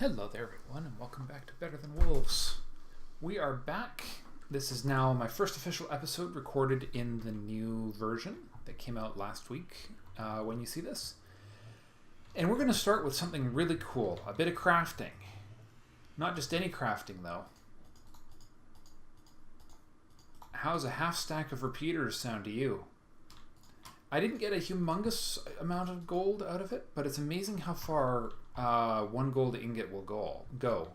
Hello there everyone and welcome back to Better Than Wolves. We are back. This is now my first official episode recorded in the new version that came out last week when you see this. And we're going to start with something really cool, a bit of crafting. Not just any crafting though. How's a half stack of repeaters sound to you? I didn't get a humongous amount of gold out of it, but it's amazing how far one gold ingot will go.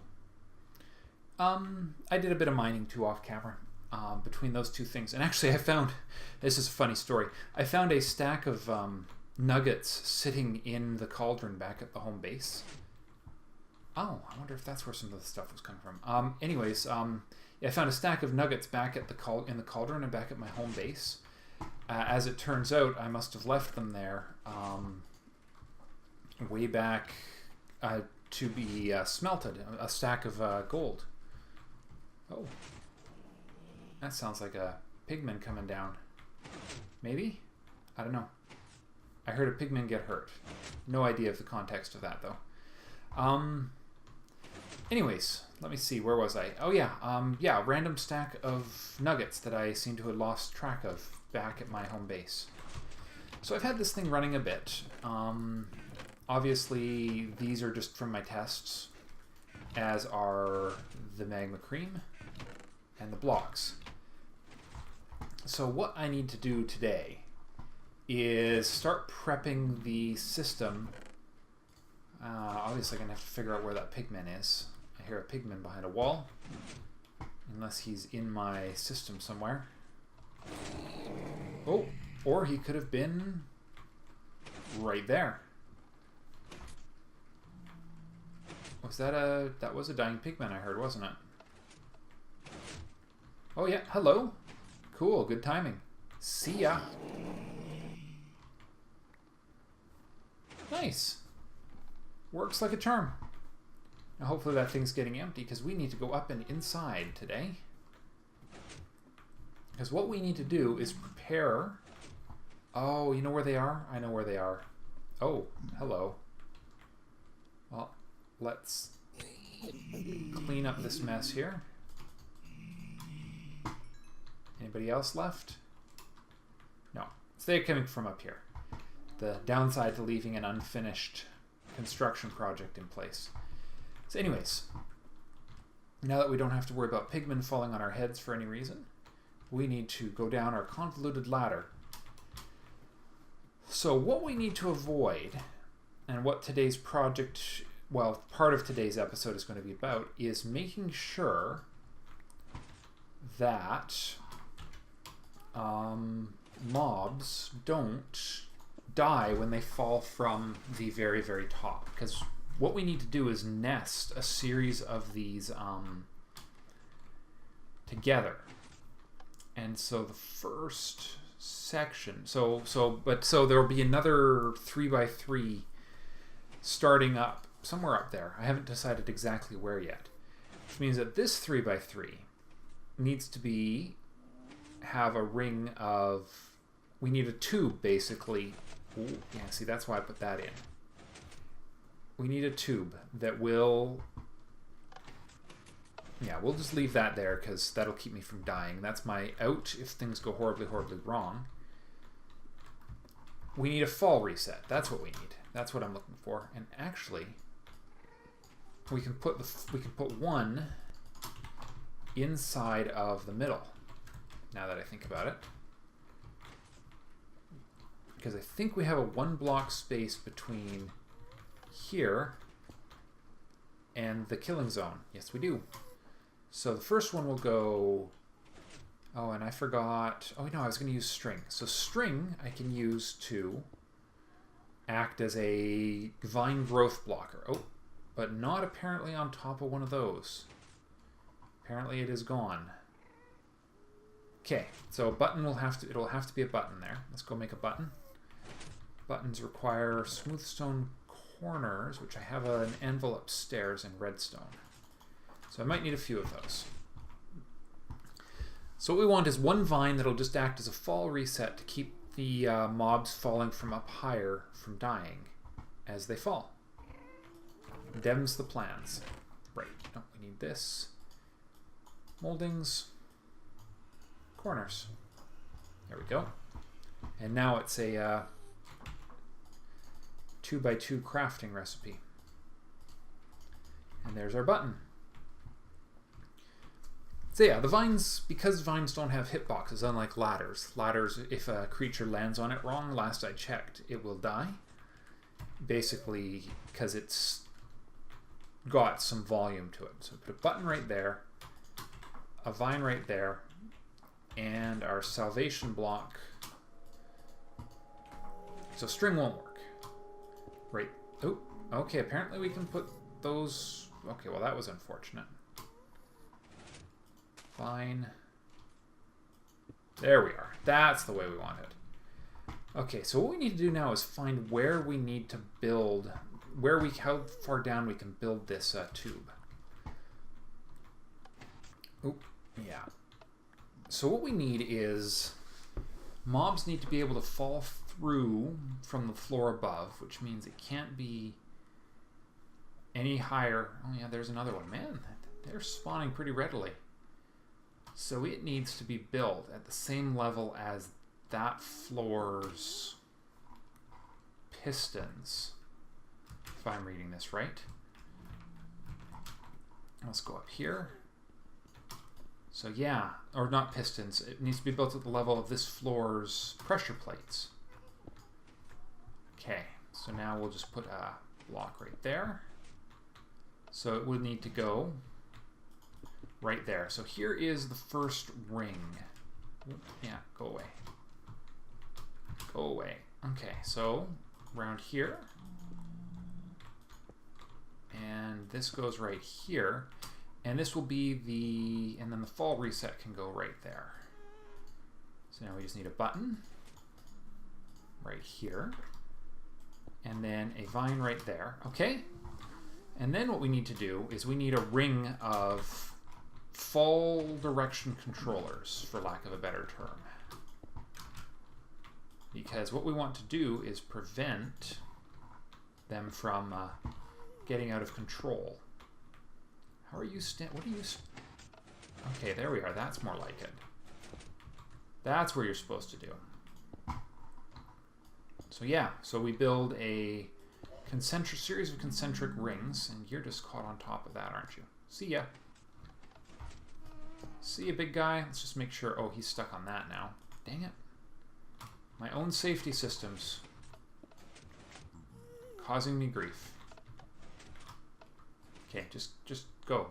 I did a bit of mining too off camera between those two things. And actually I found, this is a funny story, I found a stack of nuggets sitting in the cauldron back at the home base. Oh, I wonder if that's where some of the stuff was coming from. Yeah, I found a stack of nuggets back at in the cauldron and back at my home base. As it turns out, I must have left them there way back to be smelted, a stack of gold. Oh, that sounds like a pigman coming down. Maybe? I don't know. I heard a pigman get hurt. No idea of the context of that, though. Anyways, let me see, where was I? Oh yeah, yeah, random stack of nuggets that I seem to have lost track of back at my home base. So I've had this thing running a bit. Obviously, these are just from my tests, as are the magma cream and the blocks. So what I need to do today is start prepping the system. Obviously, I'm going to have to figure out where that pigman is. I hear a pigman behind a wall, unless he's in my system somewhere. Oh, or he could have been right there. Was that was a dying pigman I heard, wasn't it? Oh yeah, hello. Cool, good timing. See ya. Nice. Works like a charm. Now hopefully that thing's getting empty because we need to go up and inside today. Because what we need to do is prepare... Oh, you know where they are? I know where they are. Oh, hello. Well, let's clean up this mess here. Anybody else left? No. So they're coming from up here. The downside to leaving an unfinished construction project in place. So anyways, now that we don't have to worry about pigmen falling on our heads for any reason, we need to go down our convoluted ladder. So what we need to avoid, and what today's project, well, part of today's episode is going to be about, is making sure that mobs don't die when they fall from the very, very top. Because what we need to do is nest a series of these together. And so the first section, so there will be another 3x3 starting up somewhere up there. I haven't decided exactly where yet. Which means that this 3x3 needs to have a ring of, we need a tube basically. Ooh, yeah, see, that's why I put that in. We need a tube that will... Yeah, we'll just leave that there because that'll keep me from dying. That's my out if things go horribly, horribly wrong. We need a fall reset. That's what we need. That's what I'm looking for. And actually, we can put one inside of the middle. Now that I think about it, because I think we have a 1 block space between here and the killing zone. Yes, we do. So the first one will go... Oh, and I forgot... Oh, no, I was going to use string. So string I can use to act as a vine growth blocker. Oh, but not apparently on top of one of those. Apparently it is gone. Okay, so a button it'll have to be a button there. Let's go make a button. Buttons require smooth stone corners, which I have an anvil upstairs in redstone. So I might need a few of those. So what we want is one vine that'll just act as a fall reset to keep the mobs falling from up higher from dying as they fall. Dems the plans. Right. Oh, we need this. Moldings. Corners. There we go. And now it's a 2x2 crafting recipe. And there's our button. So yeah, the vines, because vines don't have hitboxes, unlike ladders. Ladders, if a creature lands on it wrong, last I checked, it will die. Basically, because it's got some volume to it. So put a button right there, a vine right there, and our salvation block. So string won't work. Right. Oh, okay, apparently we can put those... Okay, well that was unfortunate. Fine. There we are. That's the way we want it. Okay, so what we need to do now is find where we need to build, how far down we can build this tube. Oop, yeah. So what we need is, mobs need to be able to fall through from the floor above, which means it can't be any higher. Oh yeah, there's another one. Man, they're spawning pretty readily. So it needs to be built at the same level as that floor's pistons, if I'm reading this right. Let's go up here. So yeah, or not pistons, it needs to be built at the level of this floor's pressure plates. Okay, so now we'll just put a block right there. So it would need to go right there. So here is the first ring. Yeah, go away. Go away. Okay, so around here. And this goes right here. And this will be the... And then the fall reset can go right there. So now we just need a button right here. And then a vine right there. Okay? And then what we need to do is we need a ring of fall direction controllers, for lack of a better term. Because what we want to do is prevent them from getting out of control. How are you what are you... Okay, there we are. That's more like it. That's where you're supposed to do. So yeah, so we build a series of concentric rings, and you're just caught on top of that, aren't you? See ya. See ya, big guy. Let's just make sure... Oh, he's stuck on that now. Dang it. My own safety systems causing me grief. Okay, just go.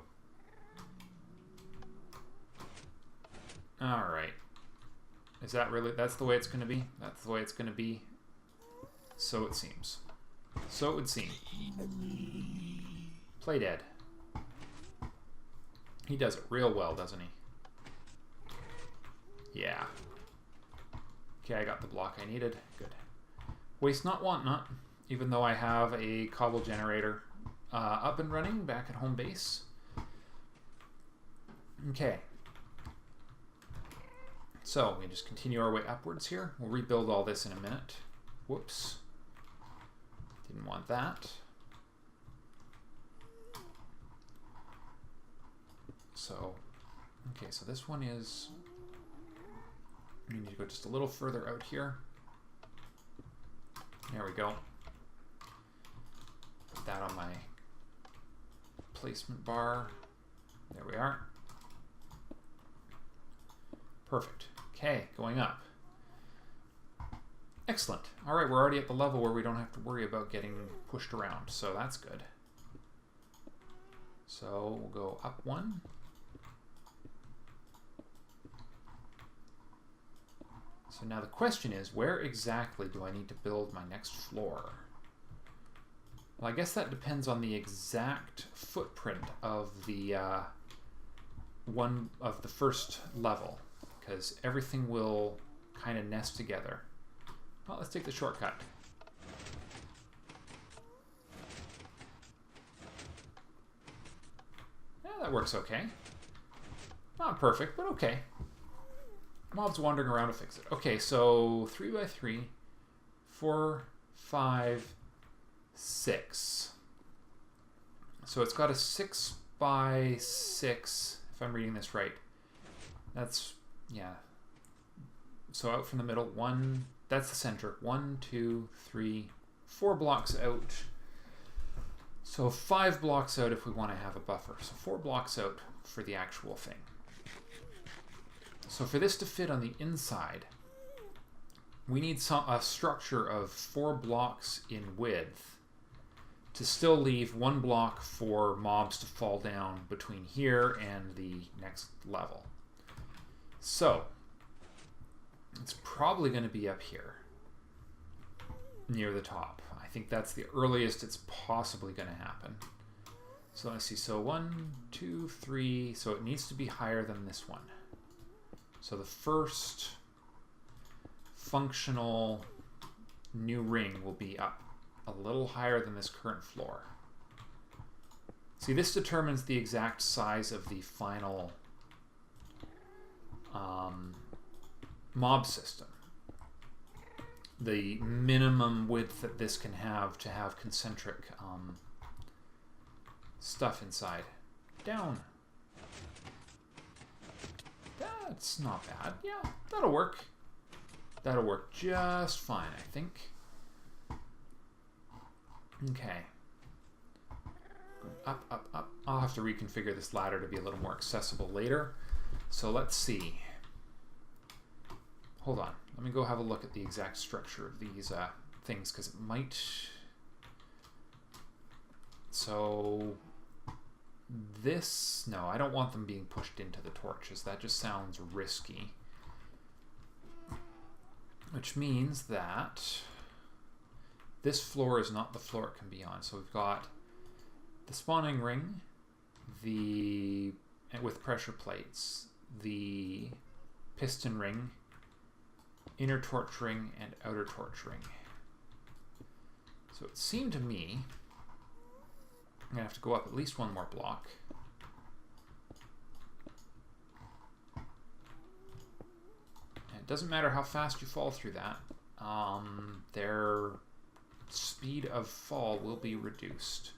Alright. Is that really... That's the way it's going to be? That's the way it's going to be? So it seems. So it would seem. Play dead. He does it real well, doesn't he? Yeah. Okay, I got the block I needed. Good. Waste not, want not. Even though I have a cobble generator up and running back at home base. Okay. So, we just continue our way upwards here. We'll rebuild all this in a minute. Whoops. Didn't want that. So, okay, so this one is... We need to go just a little further out here. There we go. Put that on my placement bar. There we are. Perfect. Okay, going up. Excellent. All right, we're already at the level where we don't have to worry about getting pushed around, so that's good. So we'll go up one. So now the question is, where exactly do I need to build my next floor? Well, I guess that depends on the exact footprint of the first level, because everything will kind of nest together. Well, let's take the shortcut. Yeah, that works okay. Not perfect, but okay. Mobs wandering around to fix it. Okay, so 3x3, 4, 5, 6. So it's got a 6 by 6, if I'm reading this right. That's, yeah. So out from the middle, one, that's the center. 1, 2, 3, 4 blocks out. So 5 blocks out if we want to have a buffer. So 4 blocks out for the actual thing. So for this to fit on the inside, we need a structure of 4 blocks in width to still leave 1 block for mobs to fall down between here and the next level. So it's probably going to be up here near the top. I think that's the earliest it's possibly going to happen. So let's see. So 1, 2, 3. So it needs to be higher than this one. So the first functional new ring will be up a little higher than this current floor. See, this determines the exact size of the final mob system. The minimum width that this can have to have concentric stuff inside. Down. That's not bad. Yeah, that'll work. That'll work just fine, I think. Okay. Up, up, up. I'll have to reconfigure this ladder to be a little more accessible later. So let's see. Hold on. Let me go have a look at the exact structure of these things, because it might... So this... No, I don't want them being pushed into the torches. That just sounds risky. Which means that this floor is not the floor it can be on. So we've got the spawning ring, with pressure plates, the piston ring, inner torch ring, and outer torch ring. So it seemed to me I'm going to have to go up at least 1 more block. And it doesn't matter how fast you fall through that. Their speed of fall will be reduced.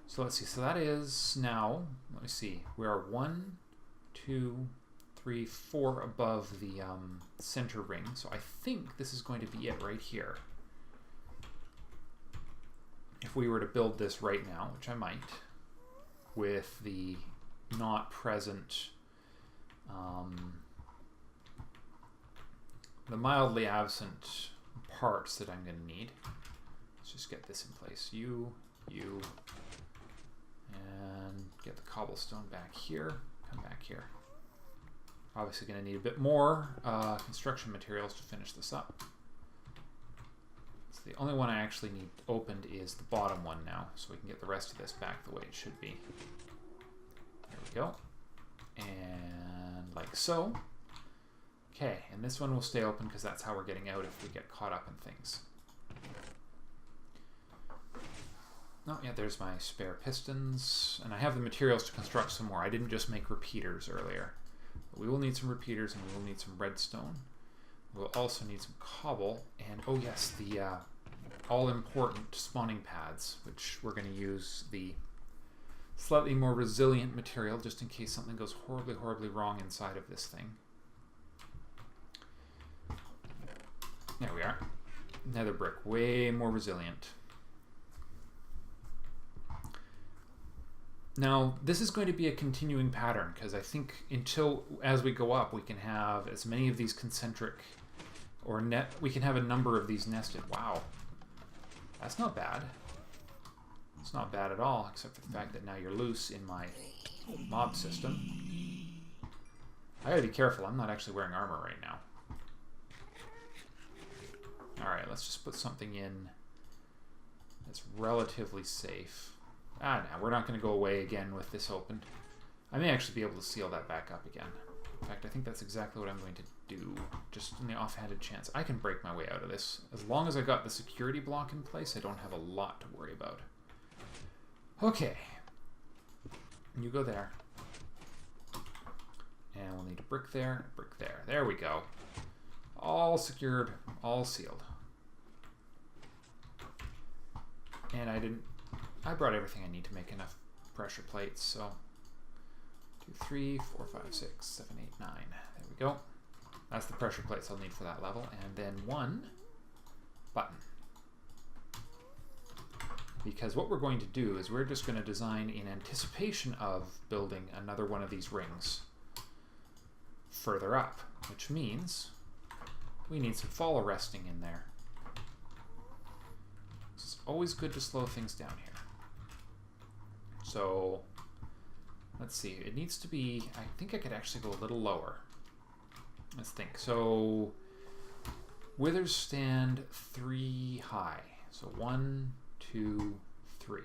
So let's see. So that is now, let me see. We are 1, 2, 3, 4 above the center ring. So I think this is going to be it right here. If we were to build this right now, which I might, with the not present, the mildly absent parts that I'm going to need. Let's just get this in place. You, and get the cobblestone back here. Come back here. Obviously going to need a bit more construction materials to finish this up. So the only one I actually need opened is the bottom one now, so we can get the rest of this back the way it should be. There we go. And like so. Okay, and this one will stay open because that's how we're getting out if we get caught up in things. Oh, yeah, there's my spare pistons. And I have the materials to construct some more. I didn't just make repeaters earlier. But we will need some repeaters and we will need some redstone. We'll also need some cobble. And, oh yes, the all-important spawning pads, which we're going to use the slightly more resilient material just in case something goes horribly, horribly wrong inside of this thing. There we are. Nether brick, way more resilient. Now, this is going to be a continuing pattern because I think as we go up, we can have as many of these concentric we can have a number of these nested. Wow. That's not bad. It's not bad at all, except for the fact that now you're loose in my mob system. I gotta be careful. I'm not actually wearing armor right now. Alright, let's just put something in that's relatively safe. No, we're not going to go away again with this opened. I may actually be able to seal that back up again. In fact, I think that's exactly what I'm going to do, just in the offhanded chance. I can break my way out of this. As long as I got the security block in place, I don't have a lot to worry about. Okay. You go there. And we'll need a brick there, brick there. There we go. All secured, all sealed. And I didn't I brought everything I need to make enough pressure plates, so 2, 3, 4, 5, 6, 7, 8, 9. There we go. That's the pressure plates I'll need for that level. And then 1 button. Because what we're going to do is we're just going to design in anticipation of building another one of these rings further up, which means we need some fall arresting in there. It's always good to slow things down here. So let's see, it needs to be, I think I could actually go a little lower. Let's think. So withers stand 3 high. So 1, 2, 3.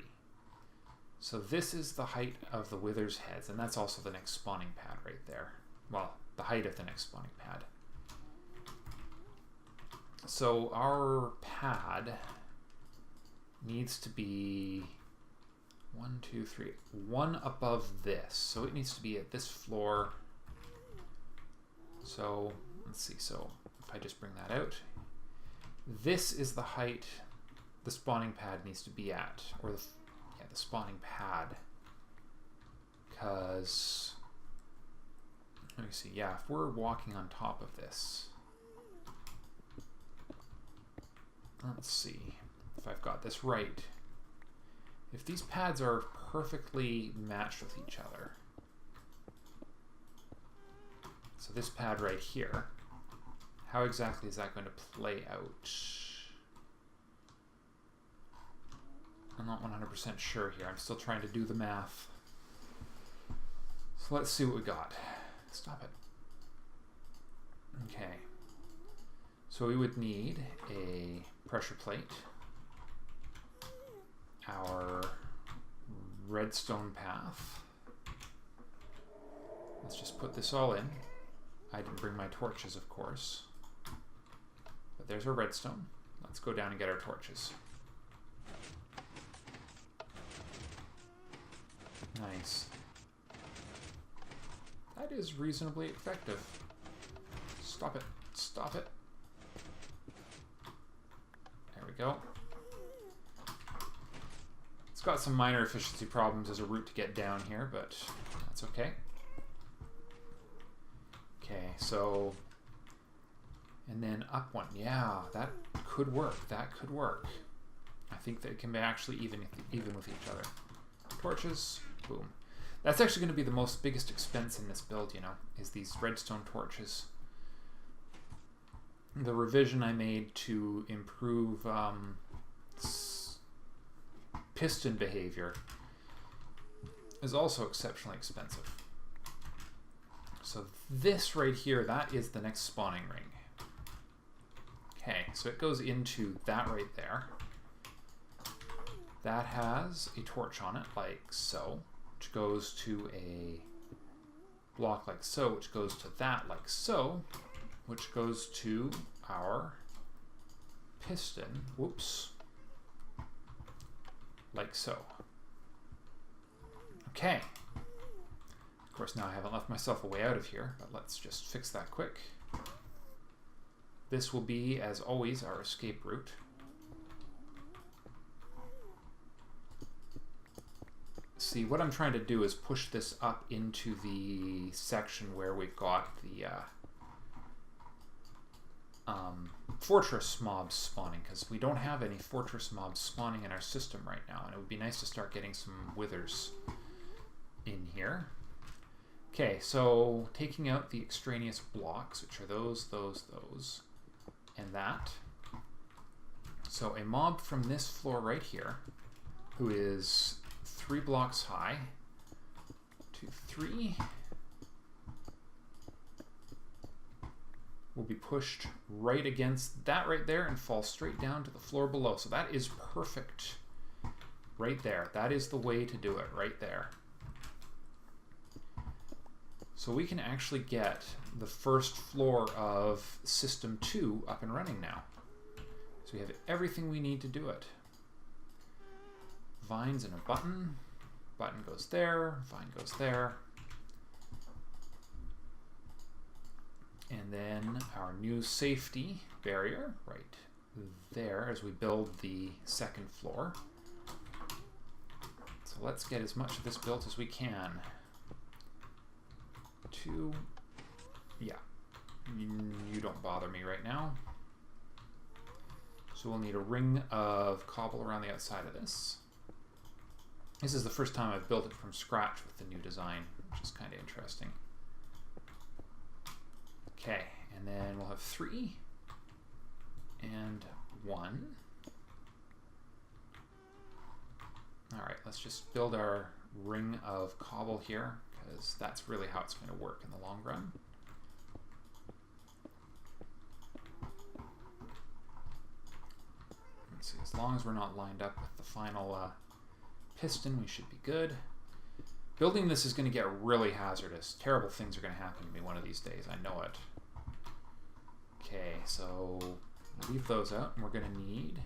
So this is the height of the withers heads, and that's also the next spawning pad right there. Well, the height of the next spawning pad. So our pad needs to be 1, 2, 3, 1 above this. So it needs to be at this floor. So let's see. So if I just bring that out, this is the height the spawning pad needs to be at, or the spawning pad. Because let me see. Yeah, if we're walking on top of this, let's see if I've got this right. If these pads are perfectly matched with each other, so this pad right here, how exactly is that going to play out? I'm not 100% sure here. I'm still trying to do the math. So let's see what we got. Stop it. Okay. So we would need a pressure plate, our redstone path. Let's just put this all in. I didn't bring my torches, of course. But there's our redstone. Let's go down and get our torches. Nice. That is reasonably effective. Stop it. Stop it. There we go. It's got some minor efficiency problems as a route to get down here, but that's okay. Okay, so, and then up 1. Yeah, that could work. That could work. I think that it can be actually even with each other. Torches, boom. That's actually going to be the most biggest expense in this build, you know, is these redstone torches. The revision I made to improve piston behavior is also exceptionally expensive. So this right here, that is the next spawning ring. Okay, so it goes into that right there. That has a torch on it, like so, which goes to a block like so, which goes to that like so, which goes to our piston, whoops, like so. Okay. Of course, now I haven't left myself a way out of here, but let's just fix that quick. This will be, as always, our escape route. See, what I'm trying to do is push this up into the section where we've got the fortress mobs spawning, because we don't have any fortress mobs spawning in our system right now, and it would be nice to start getting some withers in here. Okay, so taking out the extraneous blocks, which are those, and that. So a mob from this floor right here, who is 3 blocks high, 2, 3, will be pushed right against that right there and fall straight down to the floor below. So that is perfect right there. That is the way to do it right there. So we can actually get the first floor of System 2 up and running now. So we have everything we need to do it. Vines and a button. Button goes there, vine goes there. And then our new safety barrier right there as we build the second floor. So let's get as much of this built as we can. 2. Yeah. You don't bother me right now. So we'll need a ring of cobble around the outside of this. This is the first time I've built it from scratch with the new design, which is kind of interesting. Okay, and then we'll have 3 and 1. All right, let's just build our ring of cobble here, because that's really how it's going to work in the long run. Let's see, as long as we're not lined up with the final piston, we should be good. Building this is going to get really hazardous. Terrible things are going to happen to me one of these days. I know it. Okay, so leave those out, and we're going to need...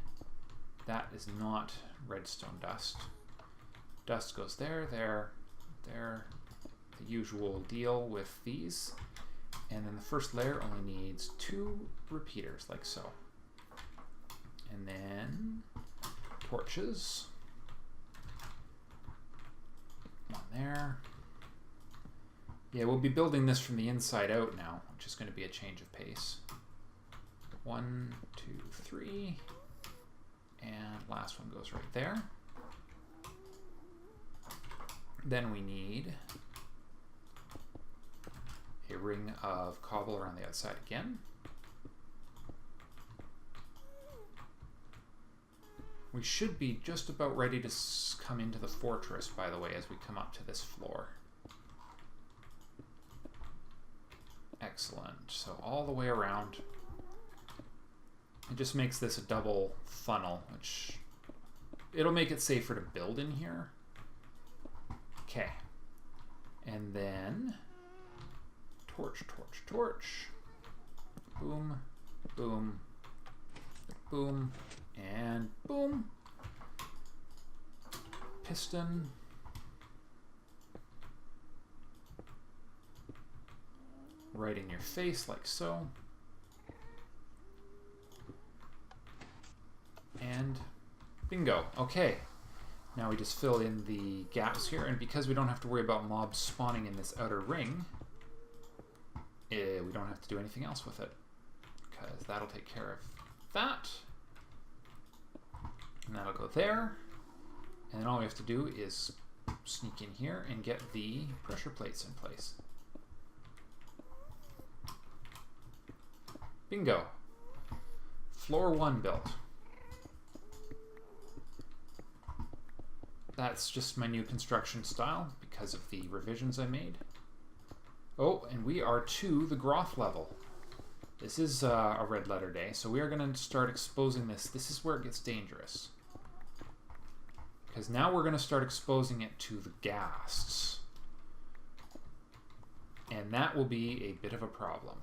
That is not redstone dust. Dust goes there, there, there. The usual deal with these. And then the first layer only needs 2 repeaters, like so. And then torches. One there. Yeah, we'll be building this from the inside out now, which is going to be a change of pace. 1, 2, 3. And last one goes right there. Then we need a ring of cobble around the outside again. We should be just about ready to come into the fortress, by the way, as we come up to this floor. Excellent. So all the way around. It just makes this a double funnel, which it'll make it safer to build in here. Okay. And then torch, torch, torch. Boom, boom, boom, and boom. Piston. Right in your face, like so. And bingo. Okay. Now we just fill in the gaps here, and because we don't have to worry about mobs spawning in this outer ring, we don't have to do anything else with it, because that'll take care of that. And that'll go there. And then all we have to do is sneak in here and get the pressure plates in place. Bingo. Floor 1 built. That's just my new construction style because of the revisions I made. Oh, and we are to the Groth level. This is a red letter day, so we are going to start exposing this. This is where it gets dangerous. Because now we're going to start exposing it to the ghasts. And that will be a bit of a problem.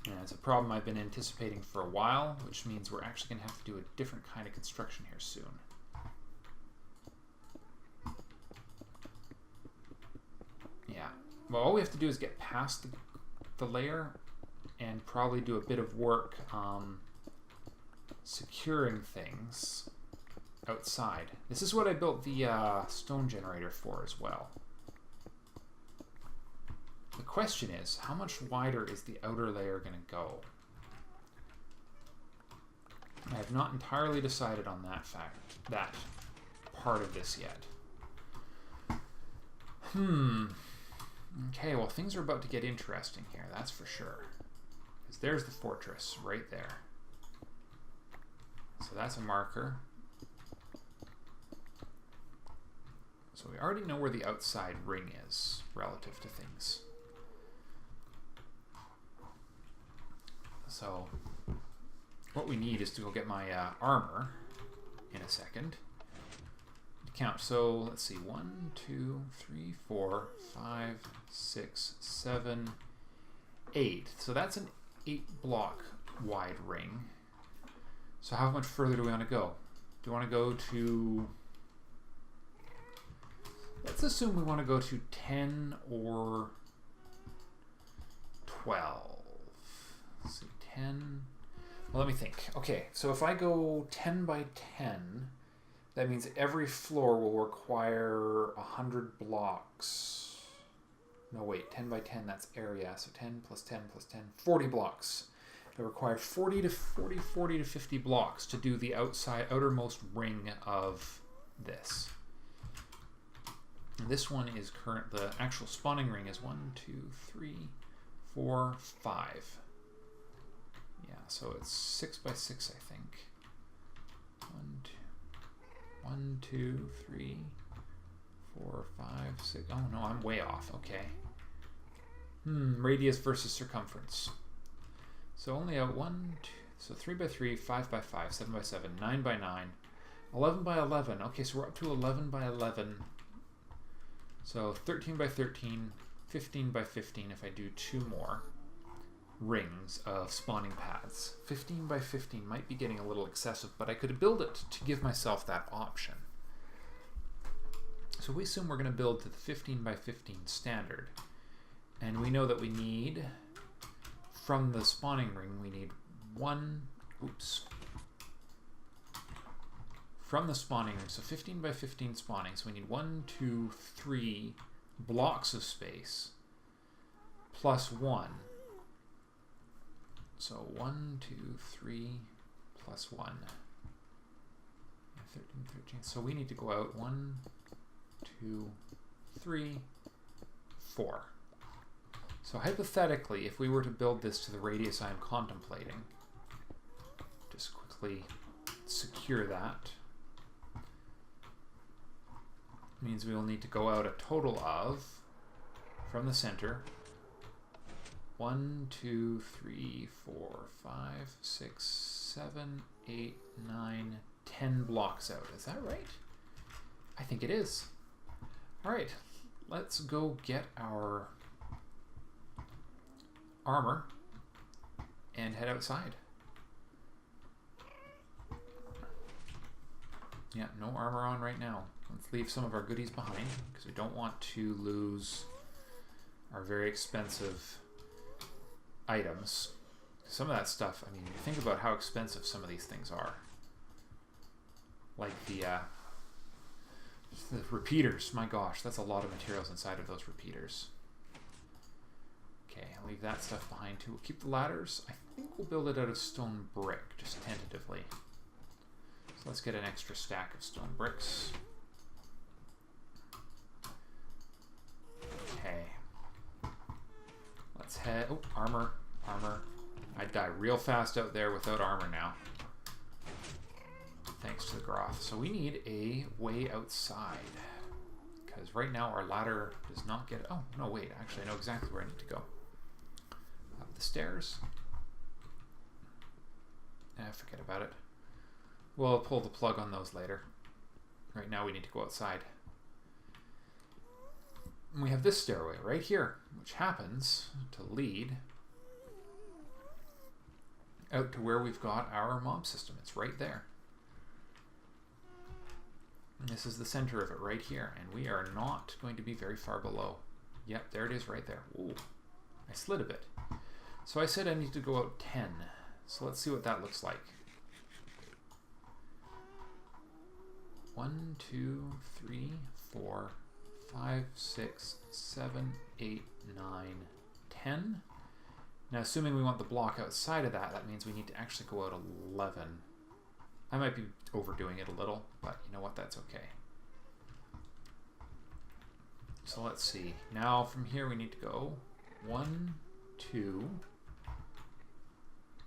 And it's a problem I've been anticipating for a while, which means we're actually going to have to do a different kind of construction here soon. Yeah, well, all we have to do is get past the layer and probably do a bit of work securing things outside. This is what I built the stone generator for as well. The question is, how much wider is the outer layer going to go? I have not entirely decided on that part of this yet. Okay, well, things are about to get interesting here, that's for sure. Because there's the fortress right there. So that's a marker. So we already know where the outside ring is relative to things. So what we need is to go get my armor in a second. Count. So let's see, 1, 2, 3, 4, 5, 6, 7, 8. So that's an 8-block wide ring. So how much further do we want to go? Do we want to go to... Let's assume we want to go to 10 or 12. Let's see, 10... Well, let me think. Okay, so if I go 10 by 10... That means every floor will require 100 blocks. No, wait, 10 by 10, that's area. So 10 plus 10 plus 10, 40 blocks. It requires 40 to 50 blocks to do the outermost ring of this. And this one is the actual spawning ring is 1, 2, 3, 4, 5. Yeah, so it's 6 by 6, I think. 1, 2, 3, 4, 5, 6. Oh no, I'm way off. Okay. Radius versus circumference. So only a 1, 2, so 3 by 3, 5 by 5, 7 by 7, 9 by 9, 11 by 11. Okay, so we're up to 11 by 11. So 13 by 13, 15 by 15 if I do 2 more rings of spawning paths. 15 by 15 might be getting a little excessive, but I could build it to give myself that option. So we assume we're going to build to the 15 by 15 standard. And we know that we need, from the spawning ring, we need from the spawning ring, so 15 by 15 spawning, so we need 1, 2, 3 blocks of space plus 1. So 1, 2, 3 plus 1. 13, 13. So we need to go out 1, 2, 3, 4. So hypothetically, if we were to build this to the radius I'm contemplating, just quickly secure that, means we will need to go out a total of, from the center, 1, 2, 3, 4, 5, 6, 7, 8, 9, 10 blocks out. Is that right? I think it is. All right, let's go get our armor and head outside. Yeah, no armor on right now. Let's leave some of our goodies behind because we don't want to lose our very expensive items. Some of that stuff, I mean, you think about how expensive some of these things are. Like the repeaters. My gosh, that's a lot of materials inside of those repeaters. Okay, I'll leave that stuff behind too. We'll keep the ladders. I think we'll build it out of stone brick, just tentatively. So let's get an extra stack of stone bricks. Okay. Let's head... Oh, armor. Armor. I'd die real fast out there without armor now. Thanks to the Groth. So we need a way outside. Because right now our ladder does not get... Oh, no, wait. Actually, I know exactly where I need to go. Up the stairs. Forget about it. We'll pull the plug on those later. Right now we need to go outside. And we have this stairway right here, which happens to lead out to where we've got our mob system. It's right there. And this is the center of it right here, and we are not going to be very far below. Yep, there it is right there. Ooh, I slid a bit. So I said I need to go out 10. So let's see what that looks like. 1, 2, 3, 4, 5, 6, 7, 8, 9, 10. Now, assuming we want the block outside of that, that means we need to actually go out 11. I might be overdoing it a little, but you know what? That's okay. So let's see. Now, from here, we need to go 1, 2.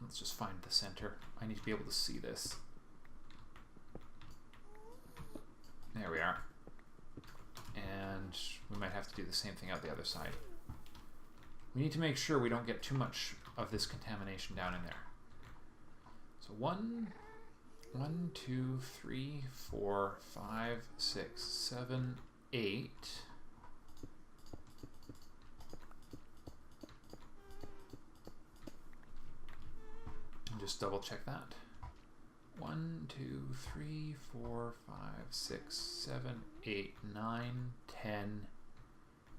Let's just find the center. I need to be able to see this. There we are. And we might have to do the same thing out the other side. We need to make sure we don't get too much of this contamination down in there. So 1, 2, 3, 4, 5, 6, 7, 8. And just double check that. 1, 2, 3, 4, 5, 6, 7, 8, 9, 10,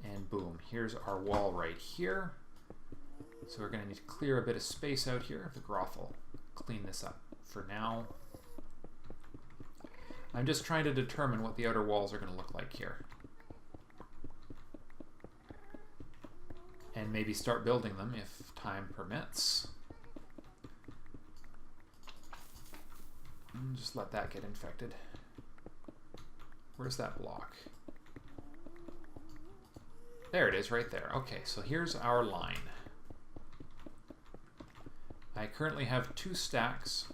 and boom. Here's our wall right here. So we're going to need to clear a bit of space out here. The Groth will clean this up for now. I'm just trying to determine what the outer walls are going to look like here. And maybe start building them if time permits. And just let that get infected. Where's that block? There it is, right there. Okay, so here's our line. I currently have 2 stacks.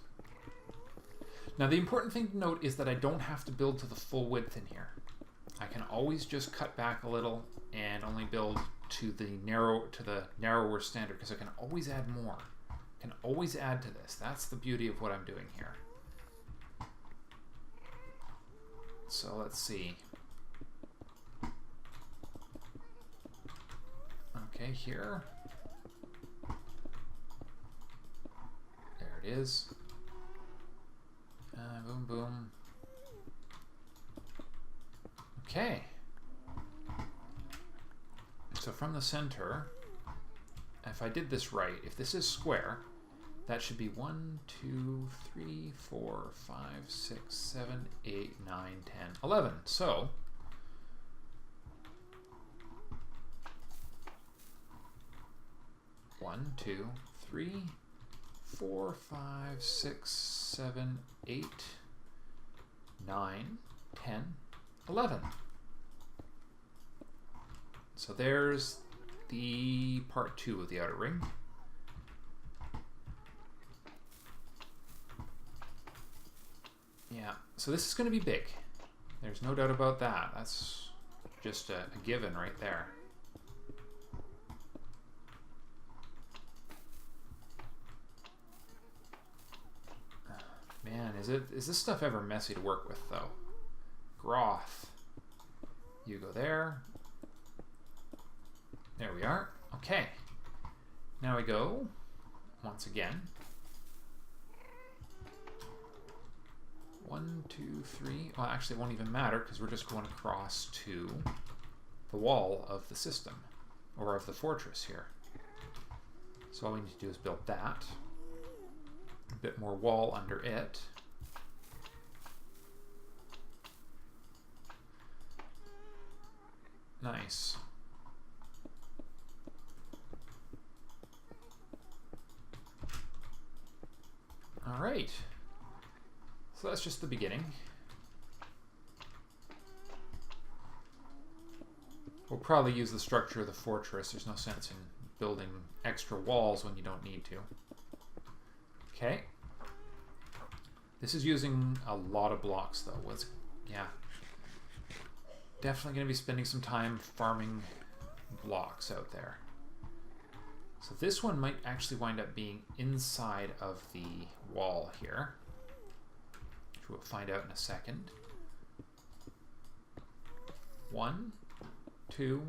Now the important thing to note is that I don't have to build to the full width in here. I can always just cut back a little and only build to the narrower standard, because I can always add more. I can always add to this. That's the beauty of what I'm doing here. So let's see. Okay, here. There it is. Boom, boom. Okay. So from the center, if I did this right, if this is square, that should be 1, 2, 3, 4, 5, 6, 7, 8, 9, 10, 11. So, one, 2, 3, 4, 5, 6, 7, 8, 9, 10, 11. So there's the part 2 of the outer ring. Yeah, so this is going to be big. There's no doubt about that. That's just a given right there. Man, is this stuff ever messy to work with, though? Groth. You go there. There we are. Okay. Now we go, once again. 1, 2, 3. Well, actually, it won't even matter because we're just going across to the wall of the system, or of the fortress here. So all we need to do is build that. A bit more wall under it. Nice. All right. So that's just the beginning. We'll probably use the structure of the fortress. There's no sense in building extra walls when you don't need to. Okay. This is using a lot of blocks, though. Yeah. Definitely going to be spending some time farming blocks out there. So this one might actually wind up being inside of the wall here, which we'll find out in a second. 1, 2.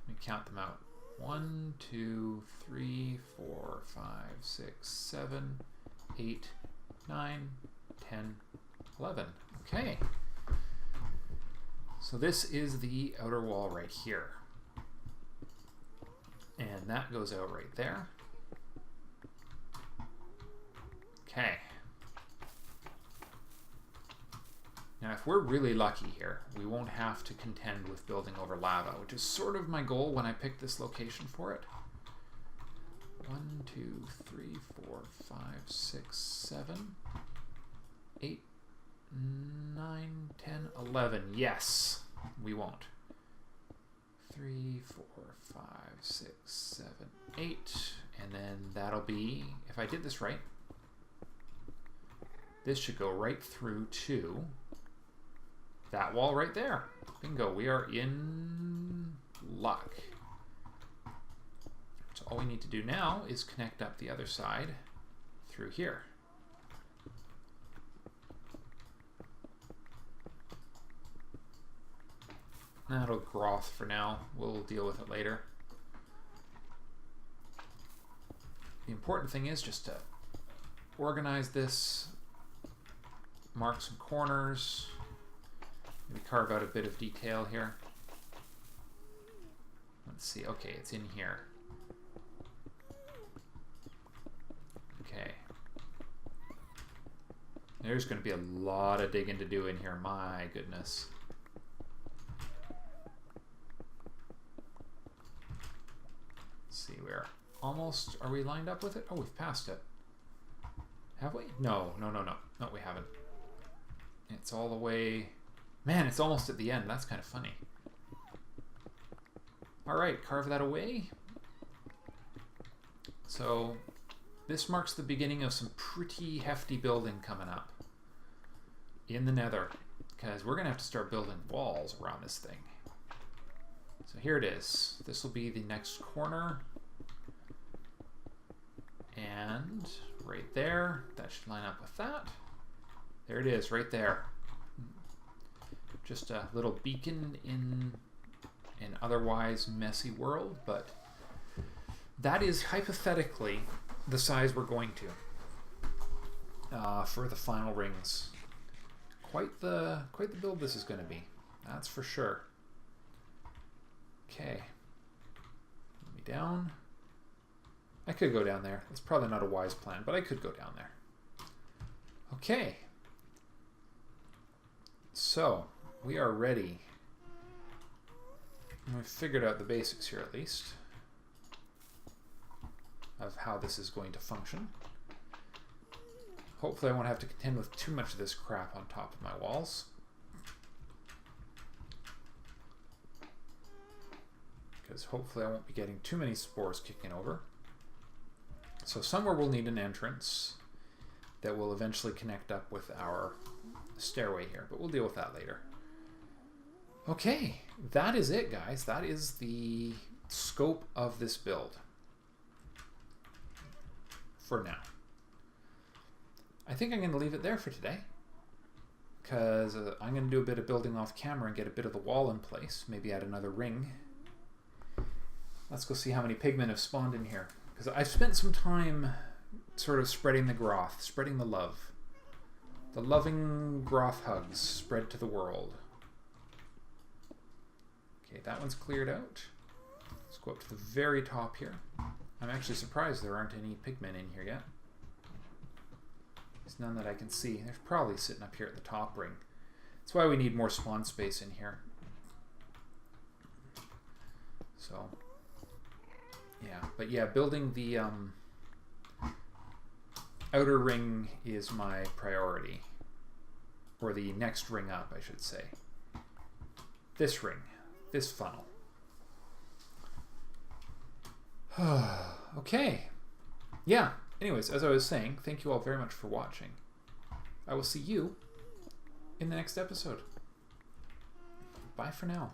Let me count them out. 1, 2, 3, 4, 5, 6, 7, 8, 9, 10, 11. Okay. So this is the outer wall right here. And that goes out right there. Okay. Now if we're really lucky here, we won't have to contend with building over lava, which is sort of my goal when I picked this location for it. 1, 2, 3, 4, 5, 6, 7, 8, 9, 10, 11. Yes, we won't. 3, 4, 5, 6, 7, 8. And then that'll be, if I did this right, this should go right through to that wall right there. Bingo, we are in luck. So all we need to do now is connect up the other side through here. That'll Groth for now. We'll deal with it later. The important thing is just to organize this, mark some corners, maybe carve out a bit of detail here. Let's see. Okay, it's in here. Okay. There's going to be a lot of digging to do in here. My goodness. Let's see, we're almost... Are we lined up with it? Oh, we've passed it. Have we? No, no, no, no. No, we haven't. It's all the way... Man, it's almost at the end. That's kind of funny. Alright, carve that away. So, this marks the beginning of some pretty hefty building coming up in the Nether, because we're going to have to start building walls around this thing. So here it is. This will be the next corner. And right there, that should line up with that. There it is, right there. Just a little beacon in an otherwise messy world, but that is hypothetically the size we're going to for the final rings. Quite the build this is going to be, that's for sure. Okay, let me down. I could go down there. It's probably not a wise plan, but I could go down there. Okay, so we are ready. We've figured out the basics here at least of how this is going to function. Hopefully I won't have to contend with too much of this crap on top of my walls. Because hopefully I won't be getting too many spores kicking over. So somewhere we'll need an entrance that will eventually connect up with our stairway here, but we'll deal with that later. Okay, that is it, guys. That is the scope of this build for now. I think I'm going to leave it there for today, because I'm going to do a bit of building off camera and get a bit of the wall in place, maybe add another ring. Let's go see how many pigmen have spawned in here, because I've spent some time sort of spreading the groth, spreading the love. The loving groth hugs spread to the world. Okay, that one's cleared out. Let's go up to the very top here. I'm actually surprised there aren't any pigmen in here yet. There's none that I can see. They're probably sitting up here at the top ring. That's why we need more spawn space in here. So, yeah. But yeah, building the outer ring is my priority. Or the next ring up, I should say. This ring. This funnel. Okay. Yeah. Anyways, as I was saying, thank you all very much for watching. I will see you in the next episode. Bye for now.